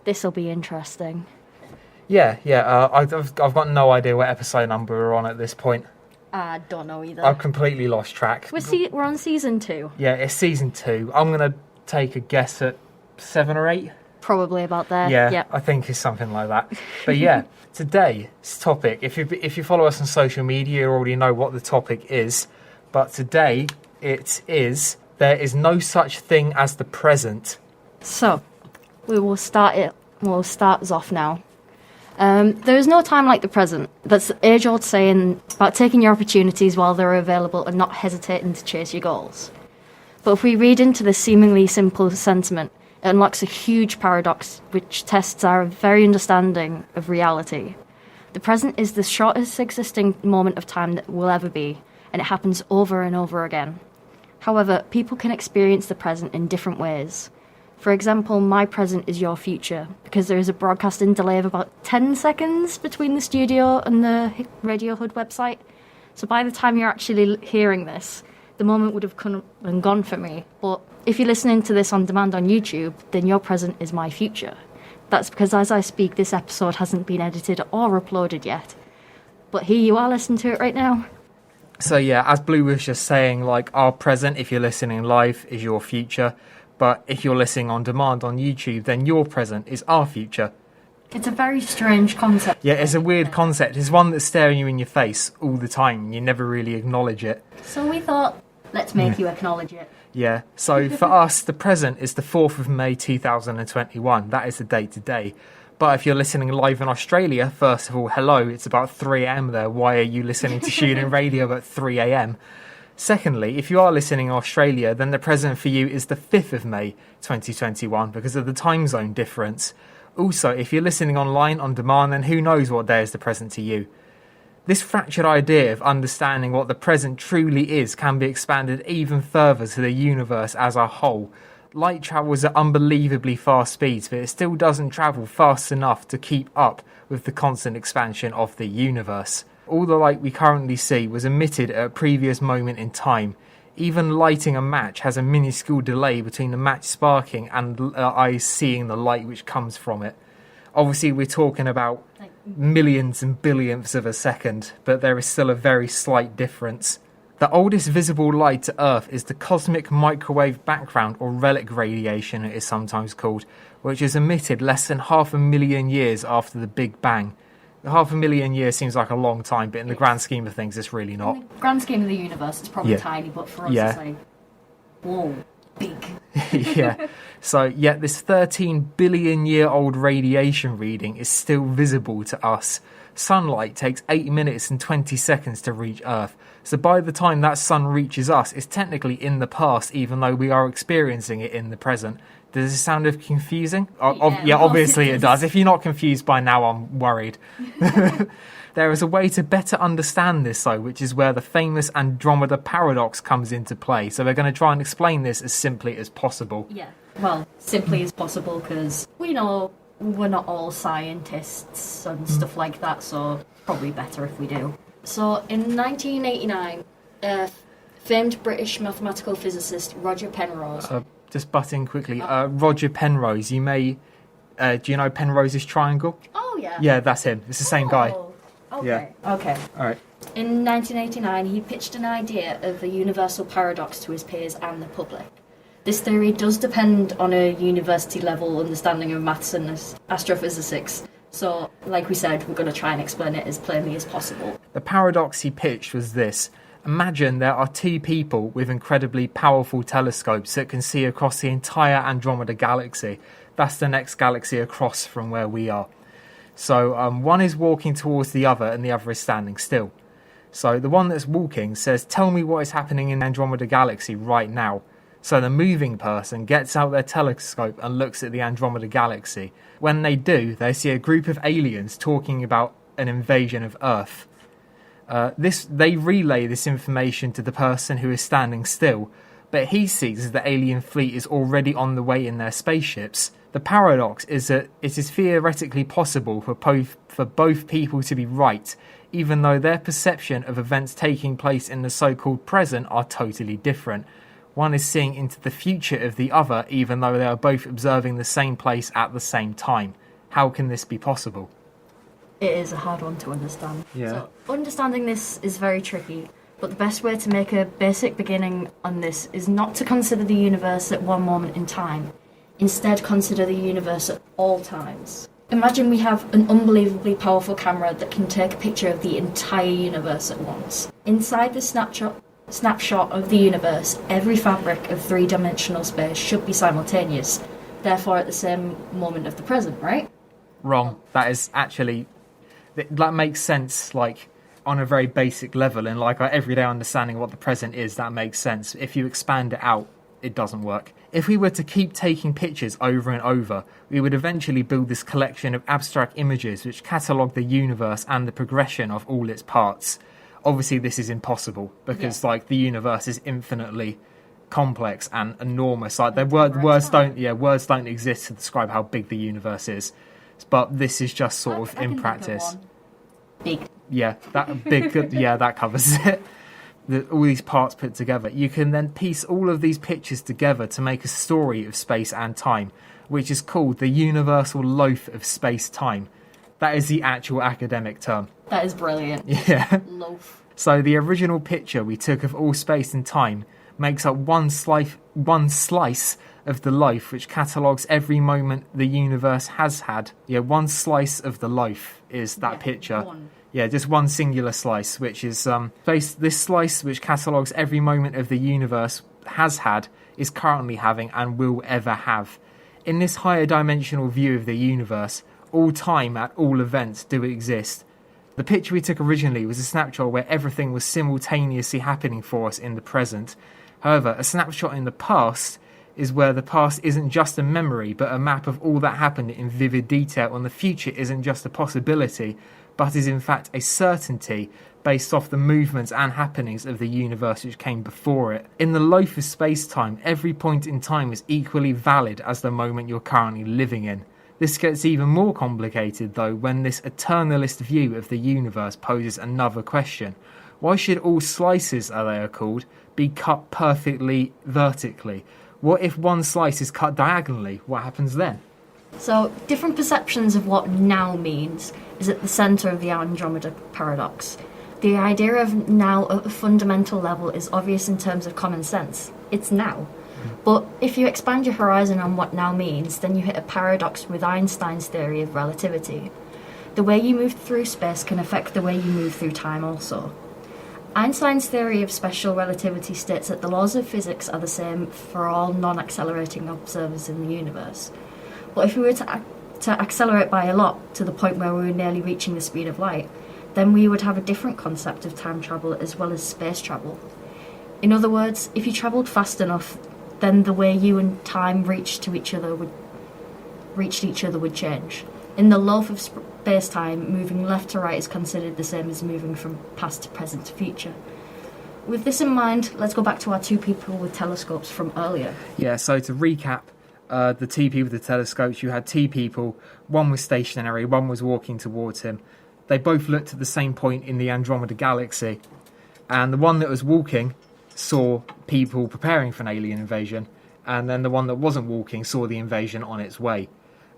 This will be interesting. Yeah. I've got no idea what episode number we're on at this point. I don't know either. I've completely lost track. We're on season 2. Yeah, it's season 2. I'm going to take a guess at 7 or 8. Probably about there. Yeah, Yep. I think it's something like that. But yeah, today's topic, if you follow us on social media, you already know what the topic is. But today, it is, there is no such thing as the present. So, we'll start us off now. There is no time like the present. That's the age-old saying about taking your opportunities while they're available and not hesitating to chase your goals. But if we read into this seemingly simple sentiment, it unlocks a huge paradox which tests our very understanding of reality. The present is the shortest existing moment of time that will ever be, and it happens over and over again. However, people can experience the present in different ways. For example, my present is your future, because there is a broadcasting delay of about 10 seconds between the studio and the Radio Hood website. So by the time you're actually hearing this, the moment would have come and gone for me. But if you're listening to this on demand on YouTube, then your present is my future. That's because as I speak, this episode hasn't been edited or uploaded yet. But here you are listening to it right now. So yeah, as Blue was just saying, like, our present, if you're listening live, is your future. But if you're listening on demand on YouTube, then your present is our future. It's a very strange concept. Yeah, it's a weird concept. It's one that's staring you in your face all the time. You never really acknowledge it. So we thought, let's make you acknowledge it. Yeah, so for us, the present is the 4th of May 2021. That is the date today. But if you're listening live in Australia, first of all, hello, it's about 3 a.m. there. Why are you listening to Student Radio at 3 a.m.? Secondly, if you are listening in Australia, then the present for you is the 5th of May 2021 because of the time zone difference. Also, if you're listening online on demand, then who knows what day is the present to you. This fractured idea of understanding what the present truly is can be expanded even further to the universe as a whole. Light travels at unbelievably fast speeds, but it still doesn't travel fast enough to keep up with the constant expansion of the universe. All the light we currently see was emitted at a previous moment in time. Even lighting a match has a minuscule delay between the match sparking and eyes seeing the light which comes from it. Obviously, we're talking about millions and billionths of a second, but there is still a very slight difference. The oldest visible light to Earth is the cosmic microwave background, or relic radiation it is sometimes called, which is emitted less than 500,000 years after the Big Bang. 500,000 years seems like a long time, but in the grand scheme of things, it's really not. In the grand scheme of the universe, it's probably tiny, but for us, it's like, whoa, big. Yeah. So, yet this 13 billion year old radiation reading is still visible to us. Sunlight takes 8 minutes and 20 seconds to reach Earth. So by the time that sun reaches us, it's technically in the past, even though we are experiencing it in the present. Does this sound confusing? Yeah, obviously it does. If you're not confused by now, I'm worried. There is a way to better understand this, though, which is where the famous Andromeda Paradox comes into play. So we're going to try and explain this as simply as possible. Yeah, well, simply as possible, because we know we're not all scientists and stuff like that, so probably better if we do. So in 1989, famed British mathematical physicist Roger Penrose... just butt in quickly. Roger Penrose, you may... do you know Penrose's triangle? Oh, yeah. Yeah, that's him. It's the same guy. Okay. Yeah. Okay. All right. In 1989, he pitched an idea of the universal paradox to his peers and the public. This theory does depend on a university-level understanding of maths and astrophysics. So, like we said, we're going to try and explain it as plainly as possible. The paradox he pitched was this. Imagine there are two people with incredibly powerful telescopes that can see across the entire Andromeda galaxy. That's the next galaxy across from where we are. So one is walking towards the other and the other is standing still. So the one that's walking says, "Tell me what is happening in the Andromeda galaxy right now." So the moving person gets out their telescope and looks at the Andromeda galaxy. When they do, they see a group of aliens talking about an invasion of Earth. They relay this information to the person who is standing still, but he sees the alien fleet is already on the way in their spaceships. The paradox is that it is theoretically possible for both people to be right, even though their perception of events taking place in the so-called present are totally different. One is seeing into the future of the other, even though they are both observing the same place at the same time. How can this be possible? It is a hard one to understand. Yeah. So understanding this is very tricky, but the best way to make a basic beginning on this is not to consider the universe at one moment in time. Instead, consider the universe at all times. Imagine we have an unbelievably powerful camera that can take a picture of the entire universe at once. Inside the snapshot of the universe, every fabric of three-dimensional space should be simultaneous, therefore at the same moment of the present, right? Wrong. That is actually... That makes sense, like, on a very basic level, and like our everyday understanding of what the present is, that makes sense. If you expand it out, it doesn't work. If we were to keep taking pictures over and over, we would eventually build this collection of abstract images which catalogue the universe and the progression of all its parts. Obviously, this is impossible because, like, the universe is infinitely complex and enormous. Like, words don't exist to describe how big the universe is. But this is just sort of in practice. Big. Yeah, that big. Yeah, that covers it. All these parts put together. You can then piece all of these pictures together to make a story of space and time, which is called the universal loaf of space-time. That is the actual academic term. That is brilliant. Yeah. Loaf. So the original picture we took of all space and time makes up one slice of the loaf, which catalogues every moment the universe has had. Yeah, one slice of the loaf is that picture. One. Yeah, just one singular slice, which is this slice which catalogues every moment of the universe has had, is currently having, and will ever have. In this higher dimensional view of the universe, all time at all events do exist. The picture we took originally was a snapshot where everything was simultaneously happening for us in the present. However, a snapshot in the past is where the past isn't just a memory, but a map of all that happened in vivid detail, and the future isn't just a possibility, but is in fact a certainty based off the movements and happenings of the universe which came before it. In the loaf of space-time, every point in time is equally valid as the moment you're currently living in. This gets even more complicated, though, when this eternalist view of the universe poses another question. Why should all slices, as they are called, be cut perfectly vertically? What if one slice is cut diagonally? What happens then? So, different perceptions of what now means is at the centre of the Andromeda Paradox. The idea of now at a fundamental level is obvious in terms of common sense. It's now. But if you expand your horizon on what now means, then you hit a paradox with Einstein's theory of relativity. The way you move through space can affect the way you move through time also. Einstein's theory of special relativity states that the laws of physics are the same for all non-accelerating observers in the universe. But if we were to accelerate by a lot, to the point where we were nearly reaching the speed of light, then we would have a different concept of time travel as well as space travel. In other words, if you travelled fast enough, then the way you and time reached each other would change. In the loaf of space-time, moving left to right is considered the same as moving from past to present to future. With this in mind, let's go back to our two people with telescopes from earlier. Yeah, so to recap, the two people with the telescopes, you had two people, one was stationary, one was walking towards him. They both looked at the same point in the Andromeda galaxy, and the one that was walking saw people preparing for an alien invasion, and then the one that wasn't walking saw the invasion on its way.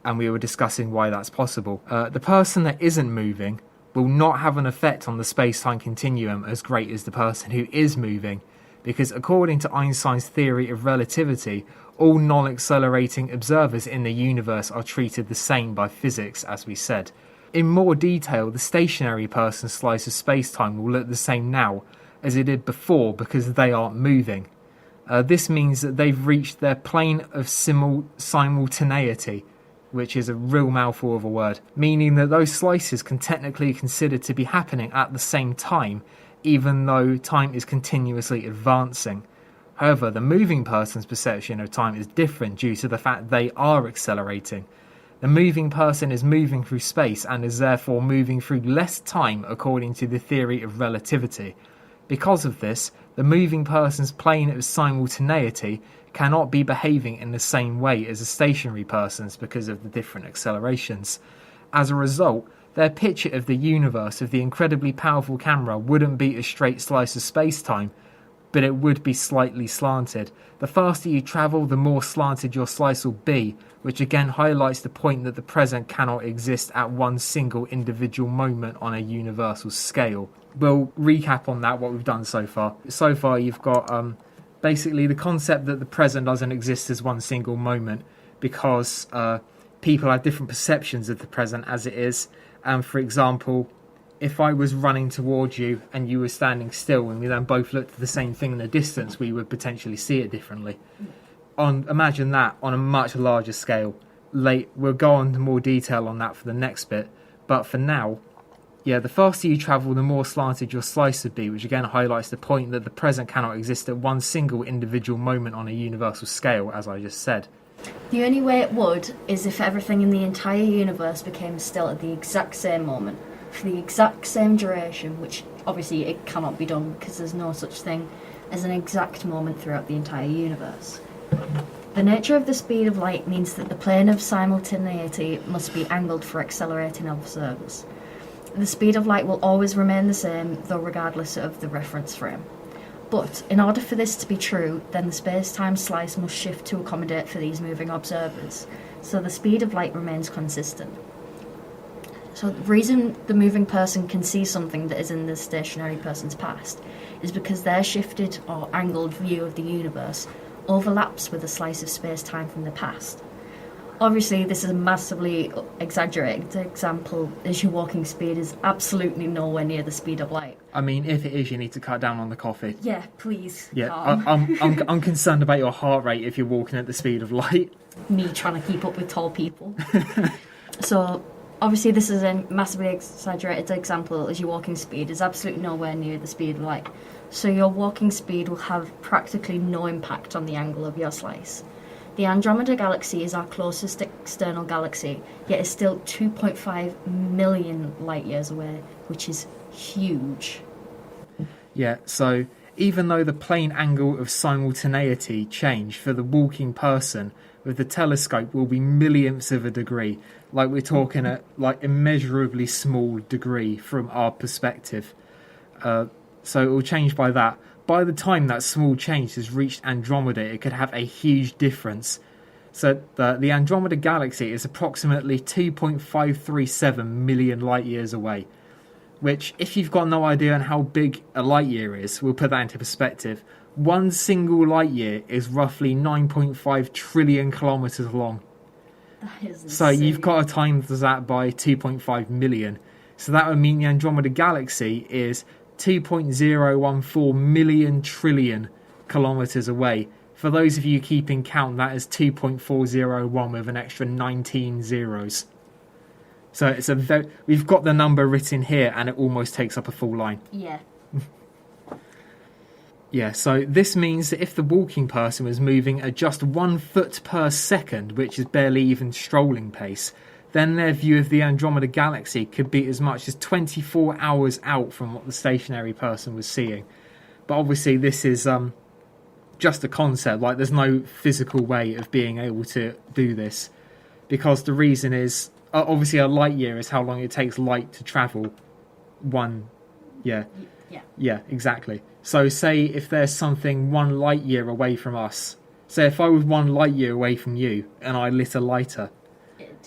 And we were discussing why that's possible. The person that isn't moving will not have an effect on the space-time continuum as great as the person who is moving, because according to Einstein's theory of relativity, all non-accelerating observers in the universe are treated the same by physics, as we said. In more detail, the stationary person's slice of space-time will look the same now as it did before because they aren't moving. This means that they've reached their plane of simultaneity, which is a real mouthful of a word, meaning that those slices can technically be considered to be happening at the same time, even though time is continuously advancing. However, the moving person's perception of time is different due to the fact they are accelerating. The moving person is moving through space and is therefore moving through less time according to the theory of relativity. Because of this, the moving person's plane of simultaneity cannot be behaving in the same way as a stationary person's because of the different accelerations. As a result, their picture of the universe of the incredibly powerful camera wouldn't be a straight slice of space-time, but it would be slightly slanted. The faster you travel, the more slanted your slice will be, which again highlights the point that the present cannot exist at one single individual moment on a universal scale. We'll recap on that, what we've done so far. So far you've got basically the concept that the present doesn't exist as one single moment because people have different perceptions of the present as it is. And for example, if I was running towards you and you were standing still and we then both looked at the same thing in the distance, we would potentially see it differently. Imagine that on a much larger scale. We'll go on to more detail on that for the next bit. But for now, yeah, the faster you travel, the more slanted your slice would be, which again highlights the point that the present cannot exist at one single individual moment on a universal scale, as I just said. The only way it would is if everything in the entire universe became still at the exact same moment, for the exact same duration, which obviously it cannot be done because there's no such thing as an exact moment throughout the entire universe. The nature of the speed of light means that the plane of simultaneity must be angled for accelerating observers. The speed of light will always remain the same, though regardless of the reference frame. But in order for this to be true, then the space-time slice must shift to accommodate for these moving observers, so the speed of light remains consistent. So the reason the moving person can see something that is in the stationary person's past is because their shifted or angled view of the universe overlaps with a slice of space-time from the past. Obviously, this is a massively exaggerated example, as your walking speed is absolutely nowhere near the speed of light. I mean, if it is, you need to cut down on the coffee. Yeah, please. Yeah, I'm concerned about your heart rate if you're walking at the speed of light. Me trying to keep up with tall people. So, obviously, this is a massively exaggerated example, as your walking speed is absolutely nowhere near the speed of light. So your walking speed will have practically no impact on the angle of your slice. The Andromeda Galaxy is our closest external galaxy, yet is still 2.5 million light years away, which is huge. Yeah, so even though the plane angle of simultaneity change for the walking person with the telescope will be millionths of a degree, like we're talking at like immeasurably small degree from our perspective. So it will change by that. By the time that small change has reached Andromeda, it could have a huge difference. So the Andromeda Galaxy is approximately 2.537 million light years away, which, if you've got no idea on how big a light year is, we'll put that into perspective. One single light year is roughly 9.5 trillion kilometres long. That is insane. So you've got to times that by 2.5 million. So that would mean the Andromeda Galaxy is 2.014 million trillion kilometres away. For those of you keeping count, that is 2.401 with an extra 19 zeros. So it's we've got the number written here and it almost takes up a full line. Yeah. Yeah, so this means that if the walking person was moving at just 1 foot per second, which is barely even strolling pace, then their view of the Andromeda Galaxy could be as much as 24 hours out from what the stationary person was seeing. But obviously this is just a concept, like there's no physical way of being able to do this. Because the reason is, obviously a light year is how long it takes light to travel. Yeah, exactly. So say if there's something 1 light year away from us, say if I was 1 light year away from you and I lit a lighter,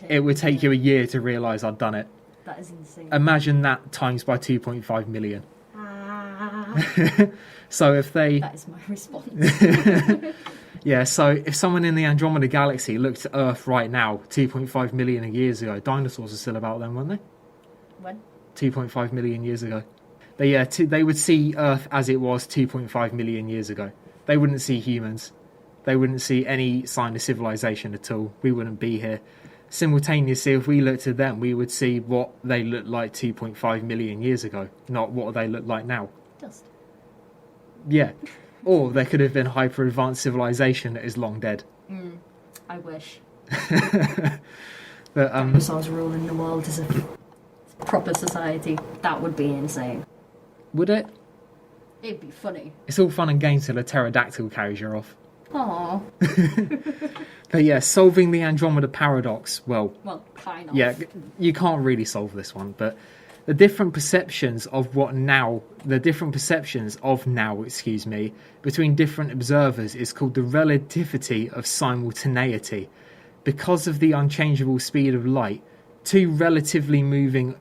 it would take you a year to realise I'd done it. That is insane. Imagine that times by 2.5 million. So if they... That is my response. Yeah, so if someone in the Andromeda Galaxy looked at Earth right now, 2.5 million years ago, dinosaurs are still about then, weren't they? When? 2.5 million years ago. They would see Earth as it was 2.5 million years ago. They wouldn't see humans. They wouldn't see any sign of civilization at all. We wouldn't be here. Simultaneously, if we looked at them, we would see what they looked like 2.5 million years ago, not what they look like now. Dust. Yeah. Or there could have been hyper-advanced civilization that is long dead. I wish. But dinosaurs ruling the world as a proper society. That would be insane. Would it? It'd be funny. It's all fun and games till a pterodactyl carries you off. Aww. But yeah, solving the Andromeda Paradox, well, kind of. yeah, you can't really solve this one, but the different perceptions of now, between different observers is called the relativity of simultaneity. Because of the unchangeable speed of light, two relatively moving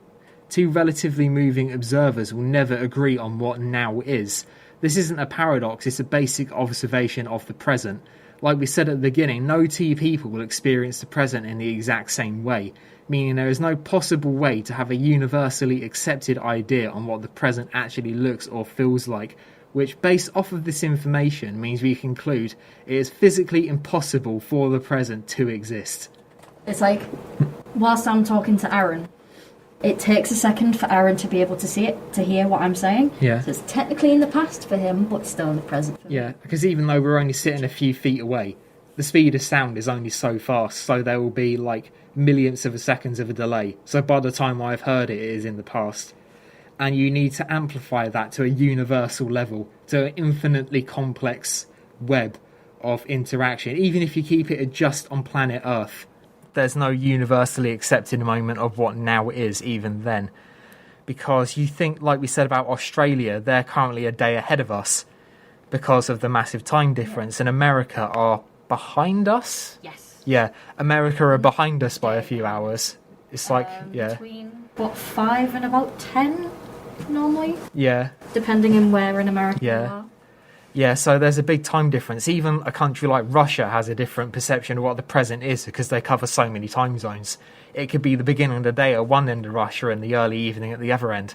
observers will never agree on what now is. This isn't a paradox, it's a basic observation of the present. Like we said at the beginning, no two people will experience the present in the exact same way, meaning there is no possible way to have a universally accepted idea on what the present actually looks or feels like, which, based off of this information, means we conclude it is physically impossible for the present to exist. It's like, whilst I'm talking to Aaron, it takes a second for Aaron to be able to see it, to hear what I'm saying. Yeah. So it's technically in the past for him, but still in the present for me. Yeah, because even though we're only sitting a few feet away, the speed of sound is only so fast, so there will be like millionths of a seconds of a delay. So by the time I've heard it, it is in the past. And you need to amplify that to a universal level, to an infinitely complex web of interaction. Even if you keep it just on planet Earth, there's no universally accepted moment of what now is, even then. Because you think, like we said about Australia, they're currently a day ahead of us because of the massive time difference, and America are behind us? Yes. Yeah, America are behind us by a few hours. It's like, yeah. Between, 5 and about 10, normally? Yeah. Depending on where in America Yeah. you are. Yeah, so there's a big time difference. Even a country like Russia has a different perception of what the present is because they cover so many time zones. It could be the beginning of the day at one end of Russia and the early evening at the other end.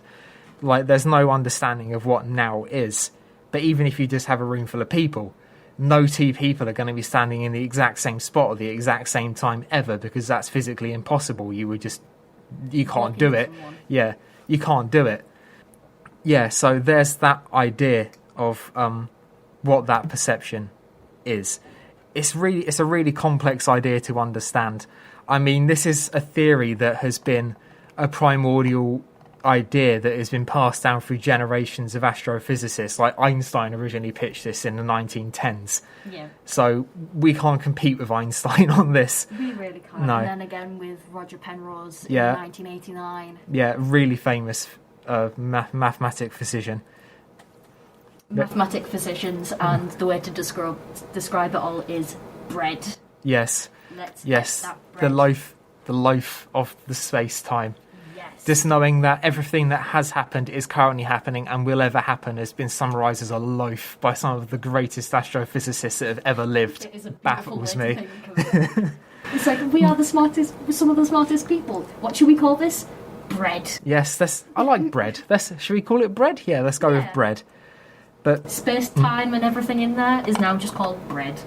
Like, there's no understanding of what now is. But even if you just have a room full of people, no two people are going to be standing in the exact same spot at the exact same time ever, because that's physically impossible. You can't do it. Yeah, you can't do it. Yeah, so there's that idea of what that perception is. It's a really complex idea to understand. I mean, this is a theory that has been a primordial idea that has been passed down through generations of astrophysicists. Like Einstein originally pitched this in the 1910s. Yeah. So we can't compete with Einstein on this. We really can't. No. And then again with Roger Penrose in Yeah. 1989. Yeah, really famous mathematic physician. Mathematic physicians, and the way to describe it all is bread. Yes. Let's Yes. get that The bread. loaf of the space-time. Yes. Just knowing that everything that has happened, is currently happening, and will ever happen has been summarised as a loaf by some of the greatest astrophysicists that have ever lived. It is a beautiful Baffles way me. to think of it. It's like, we are some of the smartest people. What should we call this? Bread. Yes, I like bread. Should we call it bread? Yeah, let's go with Yeah. bread. But Space, time, and everything in there is now just called bread.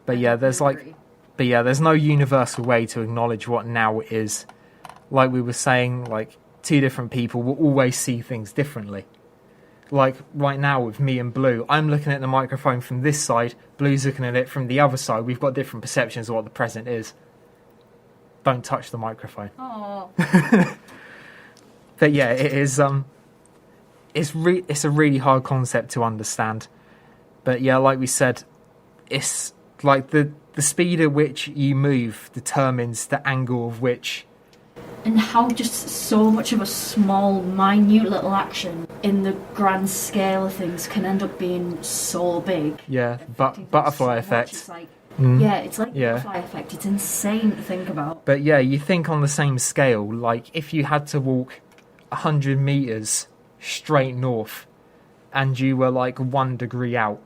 yeah, there's no universal way to acknowledge what now is. Like we were saying, like, two different people will always see things differently. Like right now with me and Blue, I'm looking at the microphone from this side, Blue's looking at it from the other side. We've got different perceptions of what the present is. Don't touch the microphone. Oh. But yeah, it is. It's a really hard concept to understand. But yeah, like we said, it's like the speed at which you move determines the angle of which. And how just so much of a small, minute little action in the grand scale of things can end up being so big. Yeah, Affecting butterfly things so much. effect. It's like, Mm. it's like Yeah. butterfly effect. It's insane to think about. But yeah, you think on the same scale, like if you had to walk 100 meters straight north and you were like 1 degree out,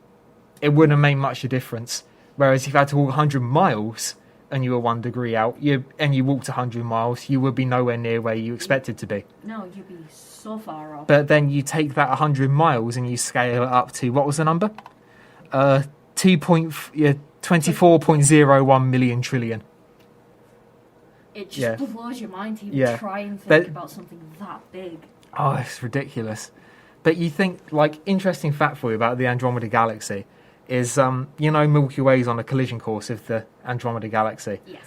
it wouldn't make much a difference. Whereas if you had to walk 100 miles and you were 1 degree out, and you walked 100 miles, you would be nowhere near where you expected to be. No, you'd be so far off. But then you take that 100 miles and you scale it up to, what was the number? 24.01 million trillion. It just Yeah. blows your mind to even Yeah. try and think But- about something that big. Oh, it's ridiculous. But you think, like, interesting fact for you about the Andromeda Galaxy is, Milky Way's on a collision course with the Andromeda Galaxy. Yes.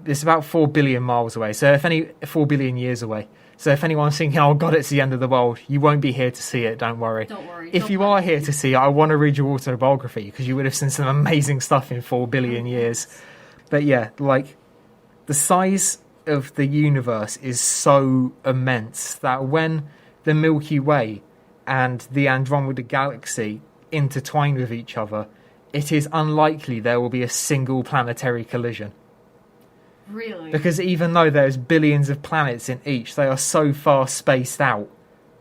It's about 4 billion miles away. So 4 billion years away. So if anyone's thinking, oh God, it's the end of the world, you won't be here to see it, don't worry. Don't worry. If don't you panic. are here to see it, I want to read your autobiography because you would have seen some amazing stuff in 4 billion years. But yeah, like, the size of the universe is so immense that when the Milky Way and the Andromeda Galaxy intertwine with each other, it is unlikely there will be a single planetary collision. Really? Because even though there's billions of planets in each, they are so far spaced out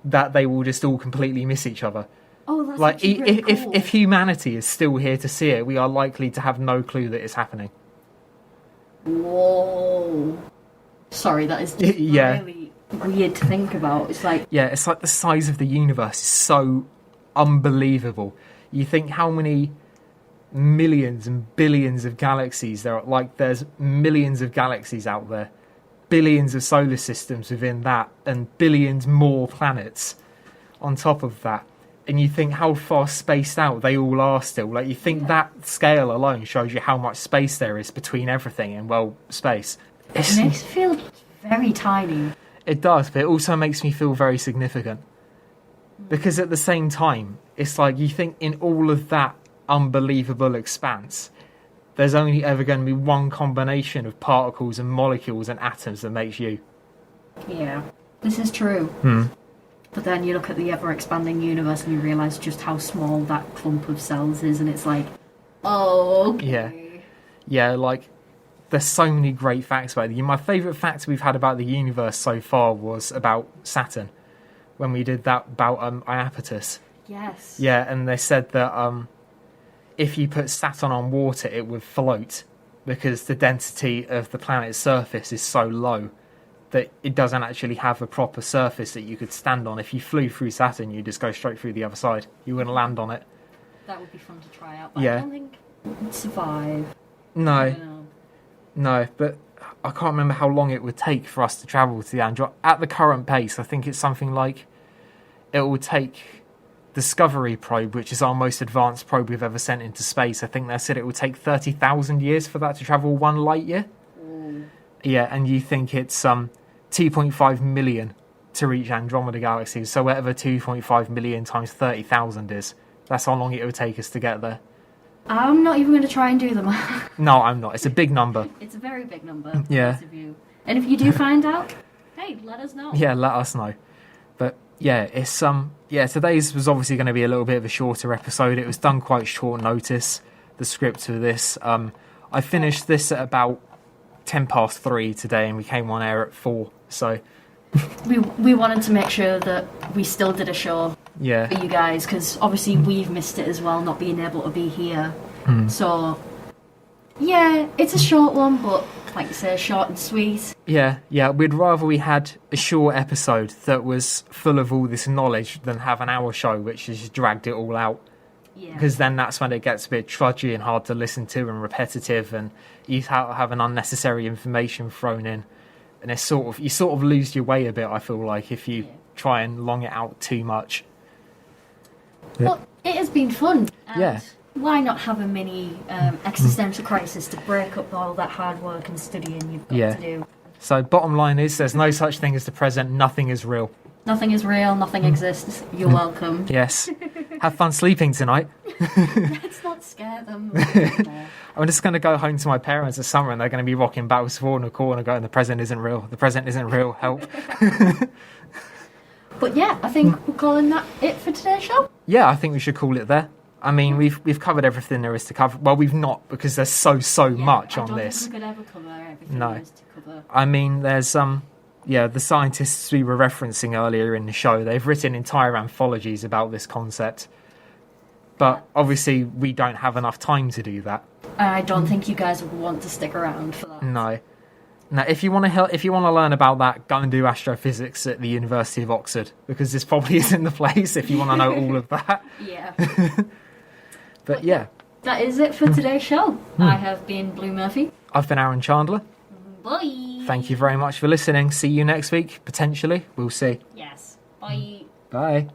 that they will just all completely miss each other. Oh, that's Like, actually really cool. if humanity is still here to see it, we are likely to have no clue that it's happening. Whoa. Sorry, that is just Yeah. really weird to think about. It's like... Yeah, it's like the size of the universe is so unbelievable. You think how many millions and billions of galaxies there are. Like, there's millions of galaxies out there, billions of solar systems within that, and billions more planets on top of that. And you think how far spaced out they all are still. Like, you think that scale alone shows you how much space there is between everything in, well, space. It makes me feel very tiny. It does, but it also makes me feel very significant. Because at the same time, it's like you think in all of that unbelievable expanse, there's only ever going to be one combination of particles and molecules and atoms that makes you. Yeah, this is true. But then you look at the ever-expanding universe and you realise just how small that clump of cells is, and it's like, oh, okay. Yeah, like, there's so many great facts about it. My favourite fact we've had about the universe so far was about Saturn, when we did that about Iapetus. Yes. Yeah, and they said that if you put Saturn on water, it would float, because the density of the planet's surface is so low that it doesn't actually have a proper surface that you could stand on. If you flew through Saturn, you'd just go straight through the other side. You wouldn't land on it. That would be fun to try out, but Yeah. I don't think it would survive. I No, don't know. no, but I can't remember how long it would take for us to travel to the Andromeda. At the current pace, I think it's something like it will take Discovery probe, which is our most advanced probe we've ever sent into space. I think they said it would take 30,000 years for that to travel 1 light year. Yeah, and you think it's 2.5 million to reach Andromeda Galaxy. So whatever 2.5 million times 30,000 is, that's how long it would take us to get there. I'm not even going to try and do the math. No, I'm not. It's a big number. It's a very big number. Yeah. Both of you. And if you do find out, hey, let us know. Yeah, let us know. But yeah, it's today's was obviously going to be a little bit of a shorter episode. It was done quite short notice, the script for this. I finished this at about 3:10 today, and we came on air at 4. So we wanted to make sure that we still did a show yeah, for you guys, because obviously we've missed it as well, not being able to be here. So yeah, it's a short one, but like you say, short and sweet. yeah. We'd rather we had a short episode that was full of all this knowledge than have an hour show which has dragged it all out. Yeah. Because then that's when it gets a bit trudgy and hard to listen to and repetitive, and you have an unnecessary information thrown in, and it's you sort of lose your way a bit. I feel like if you try and long it out too much. But it has been fun. And Yeah. why not have a mini existential crisis to break up all that hard work and studying you've got to do? So bottom line is, there's no such thing as the present. Nothing is real. Nothing is real, nothing exists. You're welcome. Yes. Have fun sleeping tonight. Let's not scare them. anymore. I'm just going to go home to my parents this summer, and they're going to be rocking backwards forward in a corner going, the present isn't real. The present isn't real. Help. But yeah, I think we're calling that it for today's show. Yeah, I think we should call it there. I mean, we've covered everything there is to cover. Well, we've not, because there's so much on this. I don't think we could ever cover everything No. there is to cover. I mean, there's the scientists we were referencing earlier in the show, they've written entire anthologies about this concept. But obviously, we don't have enough time to do that. I don't think you guys would want to stick around for that. No. Now, if you want to learn about that, go and do astrophysics at the University of Oxford, because this probably isn't the place if you want to know all of that. Yeah. But yeah, That is it for today's show. I have been Blue Murphy. I've been Aaron Chandler. Bye. Thank you very much for listening. See you next week, potentially. We'll see. Yes. Bye. Bye.